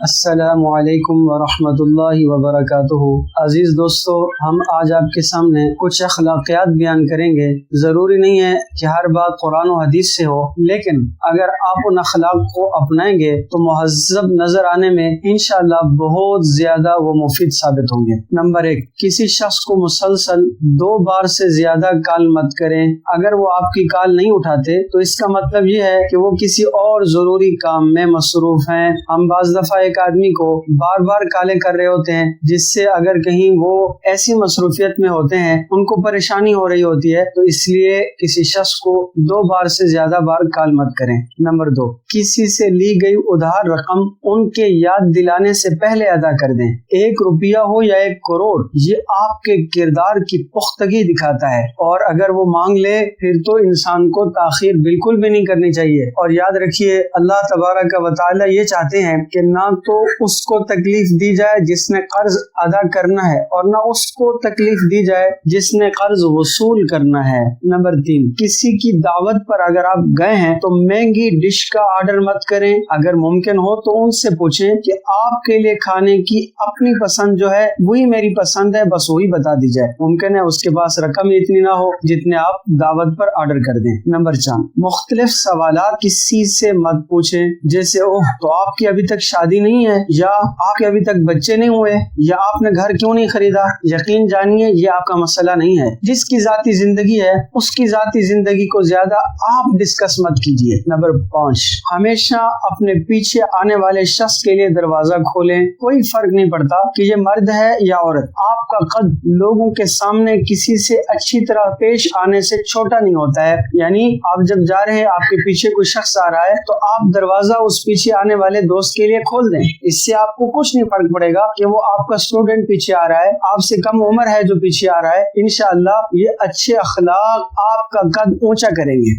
السلام علیکم ورحمۃ اللہ وبرکاتہ۔ عزیز دوستو، ہم آج آپ کے سامنے کچھ اخلاقیات بیان کریں گے۔ ضروری نہیں ہے کہ ہر بات قرآن و حدیث سے ہو، لیکن اگر آپ ان اخلاق کو اپنائیں گے تو مہذب نظر آنے میں انشاءاللہ بہت زیادہ وہ مفید ثابت ہوں گے۔ نمبر 1، کسی شخص کو مسلسل 2 بار سے زیادہ کال مت کریں۔ اگر وہ آپ کی کال نہیں اٹھاتے تو اس کا مطلب یہ ہے کہ وہ کسی اور ضروری کام میں مصروف ہیں۔ ہم بعض دفعہ ایک آدمی کو بار بار کالیں کر رہے ہوتے ہیں، جس سے اگر کہیں وہ ایسی مصروفیت میں ہوتے ہیں ان کو پریشانی ہو رہی ہوتی ہے، تو اس لیے کسی شخص کو 2 بار سے زیادہ بار کال مت کریں۔ نمبر 2، کسی سے لی گئی ادھار رقم ان کے یاد دلانے سے پہلے ادا کر دیں۔ 1 روپیہ ہو یا 1 کروڑ، یہ آپ کے کردار کی پختگی دکھاتا ہے، اور اگر وہ مانگ لے پھر تو انسان کو تاخیر بالکل بھی نہیں کرنی چاہیے۔ اور یاد رکھیے، اللہ تبارک و تعالی یہ چاہتے ہیں کہ نہ تو اس کو تکلیف دی جائے جس نے قرض ادا کرنا ہے، اور نہ اس کو تکلیف دی جائے جس نے قرض وصول کرنا ہے۔ نمبر 3، کسی کی دعوت پر اگر آپ گئے ہیں تو مہنگی ڈش کا آرڈر مت کریں۔ اگر ممکن ہو تو ان سے پوچھیں کہ آپ کے لیے کھانے کی اپنی پسند جو ہے وہی میری پسند ہے، بس وہی بتا دی جائے۔ ممکن ہے اس کے پاس رقم اتنی نہ ہو جتنے آپ دعوت پر آرڈر کر دیں۔ نمبر 4، مختلف سوالات کسی سے مت پوچھیں، جیسے اوہ تو آپ کی ابھی تک شادی نہیں ہے، یا آپ کے ابھی تک بچے نہیں ہوئے، یا آپ نے گھر کیوں نہیں خریدا۔ یقین جانیے یہ آپ کا مسئلہ نہیں ہے۔ جس کی ذاتی زندگی ہے اس کی ذاتی زندگی کو زیادہ آپ ڈسکس مت کیجیے۔ نمبر 5، ہمیشہ اپنے پیچھے آنے والے شخص کے لیے دروازہ کھولیں۔ کوئی فرق نہیں پڑتا کہ یہ مرد ہے یا عورت، آپ کا قد لوگوں کے سامنے کسی سے اچھی طرح پیش آنے سے چھوٹا نہیں ہوتا ہے۔ یعنی آپ جب جا رہے ہیں، آپ کے پیچھے کوئی شخص آ رہا ہے تو آپ دروازہ اس پیچھے آنے والے دوست کے لیے کھول دیں۔ اس سے آپ کو کچھ نہیں فرق پڑے گا کہ وہ آپ کا اسٹوڈنٹ پیچھے آ رہا ہے، آپ سے کم عمر ہے جو پیچھے آ رہا ہے۔ انشاءاللہ یہ اچھے اخلاق آپ کا قد اونچا کریں گے۔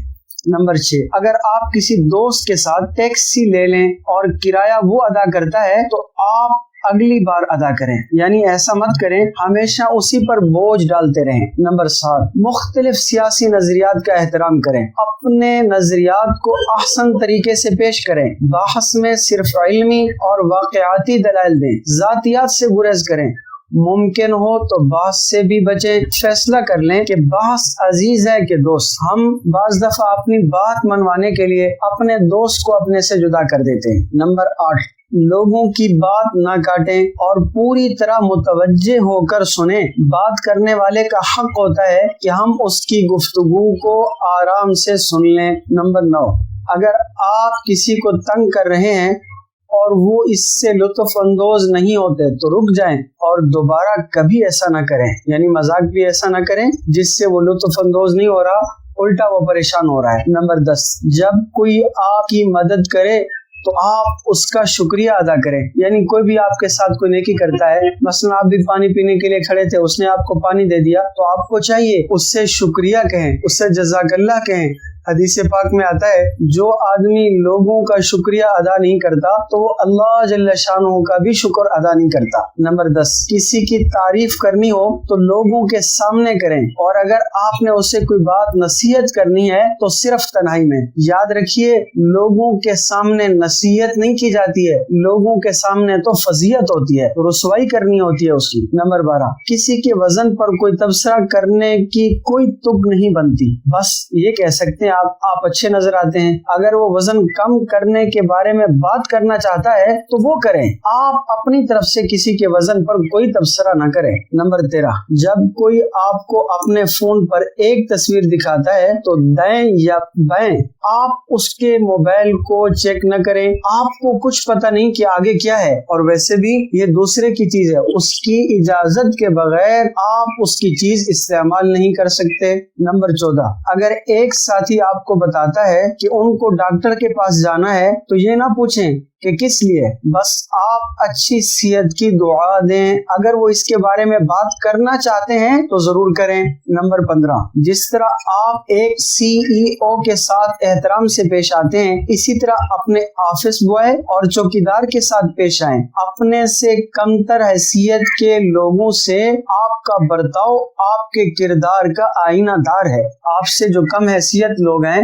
نمبر 6، اگر آپ کسی دوست کے ساتھ ٹیکسی لے لیں اور کرایہ وہ ادا کرتا ہے تو آپ اگلی بار ادا کریں، یعنی ایسا مت کریں ہمیشہ اسی پر بوجھ ڈالتے رہیں۔ نمبر 7، مختلف سیاسی نظریات کا احترام کریں، اپنے نظریات کو احسن طریقے سے پیش کریں، بحث میں صرف علمی اور واقعاتی دلائل دیں، ذاتیات سے گریز کریں، ممکن ہو تو بحث سے بھی بچیں۔ فیصلہ کر لیں کہ بحث عزیز ہے کہ دوست۔ ہم بعض دفعہ اپنی بات منوانے کے لیے اپنے دوست کو اپنے سے جدا کر دیتے ہیں۔ نمبر 8، لوگوں کی بات نہ کاٹیں اور پوری طرح متوجہ ہو کر سنیں۔ بات کرنے والے کا حق ہوتا ہے کہ ہم اس کی گفتگو کو آرام سے سن لیں۔ نمبر 9، اگر آپ کسی کو تنگ کر رہے ہیں اور وہ اس سے لطف اندوز نہیں ہوتے تو رک جائیں اور دوبارہ کبھی ایسا نہ کریں، یعنی مذاق بھی ایسا نہ کریں جس سے وہ لطف اندوز نہیں ہو رہا، الٹا وہ پریشان ہو رہا ہے۔ نمبر 10، جب کوئی آپ کی مدد کرے تو آپ اس کا شکریہ ادا کریں، یعنی کوئی بھی آپ کے ساتھ کوئی نیکی کرتا ہے، مثلا آپ بھی پانی پینے کے لیے کھڑے تھے، اس نے آپ کو پانی دے دیا تو آپ کو چاہیے اس سے شکریہ کہیں، اس سے جزاک اللہ کہیں۔ حدیث پاک میں آتا ہے جو آدمی لوگوں کا شکریہ ادا نہیں کرتا تو وہ اللہ جل شانہ کا بھی شکر ادا نہیں کرتا۔ نمبر 10، کسی کی تعریف کرنی ہو تو لوگوں کے سامنے کریں، اور اگر آپ نے اسے کوئی بات نصیحت کرنی ہے تو صرف تنہائی میں۔ یاد رکھیے، لوگوں کے سامنے نصیحت نہیں کی جاتی ہے، لوگوں کے سامنے تو فضیحت ہوتی ہے، رسوائی کرنی ہوتی ہے اس کی۔ نمبر 12، کسی کے وزن پر کوئی تبصرہ کرنے کی کوئی تک نہیں بنتی، بس یہ کہہ سکتے ہیں آپ اچھے نظر آتے ہیں۔ اگر وہ وزن کم کرنے کے بارے میں بات کرنا چاہتا ہے تو وہ کریں، آپ اپنی طرف سے کسی کے وزن پر کوئی تبصرہ نہ کریں۔ نمبر 13، جب کوئی آپ کو اپنے فون پر ایک تصویر دکھاتا ہے تو دائیں یا بائیں آپ اس کے موبائل کو چیک نہ کریں، آپ کو کچھ پتہ نہیں کہ آگے کیا ہے، اور ویسے بھی یہ دوسرے کی چیز ہے، اس کی اجازت کے بغیر آپ اس کی چیز استعمال نہیں کر سکتے۔ نمبر 14، اگر ایک ساتھی آپ کو بتاتا ہے کہ ان کو ڈاکٹر کے پاس جانا ہے تو یہ نہ پوچھیں کہ کس لیے، بس آپ اچھی صحت کی دعا دیں۔ اگر وہ اس کے بارے میں بات کرنا چاہتے ہیں تو ضرور کریں۔ نمبر 15، جس طرح آپ ایک CEO کے ساتھ احترام سے پیش آتے ہیں، اسی طرح اپنے آفس بوائے اور چوکیدار کے ساتھ پیش آئیں۔ اپنے سے کمتر حیثیت کے لوگوں سے آپ کا برتاؤ آپ کے کردار کا آئینہ دار ہے۔ آپ سے جو کم حیثیت لوگ ہیں،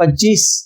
25,